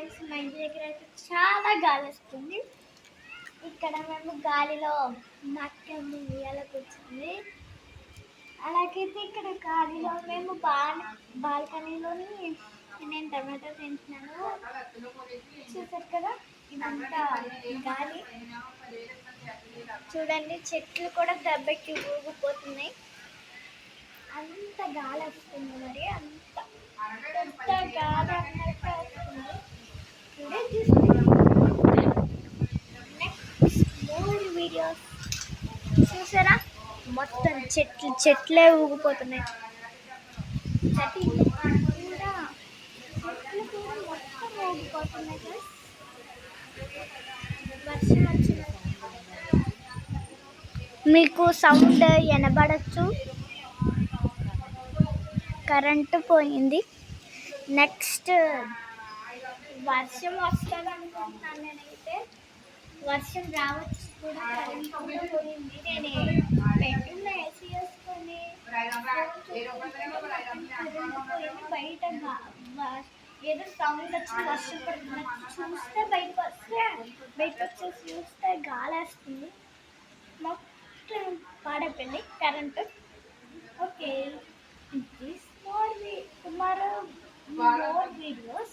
Guys మా ఇంటి దగ్గర అయితే చాలా గాలి వస్తుంది. ఇక్కడ మేము గాలిలో నాట్యం ఉయ్యాల కూర్చుంది. అలాగైతే ఇక్కడ గాలిలో మేము బాల్కనీలోని నేను టమాటో తింటున్నాను. చూసారు కదా, ఇదంతా గాలి. చూడండి, చెట్లు కూడా దెబ్బకి ఊగిపోతున్నాయి. అంత గాలి వస్తుంది, మరి అంత పెద్ద గాలి అన్నట్టు వస్తుంది. నెక్స్ట్ మోర్ వీడియోస్ చూసారా, మొత్తం చెట్లే ఊగిపోతున్నాయి. కూడా చెట్లు కూడా మొత్తం ఊగిపోతున్నాయి కదా. వర్షం వచ్చిన మీకు సౌండ్ వినబడచ్చు. కరెంటు పోయింది. నెక్స్ట్ వర్షం వస్తుంది అనుకుంటున్నాను నేనైతే. వర్షం రావచ్చు కూడా. కరెంట్ కూడా పోయింది. నేను బెడ్రూమ్లో ఏసీ వేసుకొని బయట ఏదో సౌండ్ వచ్చి వర్షం పడుతున్నట్టు చూస్తే బయటకు వచ్చేసి చూస్తే గాలి వేస్తుంది. మొత్తం పాడైపోయింది current. Okay, this tomorrow more videos.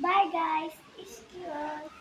Bye guys, it's yours.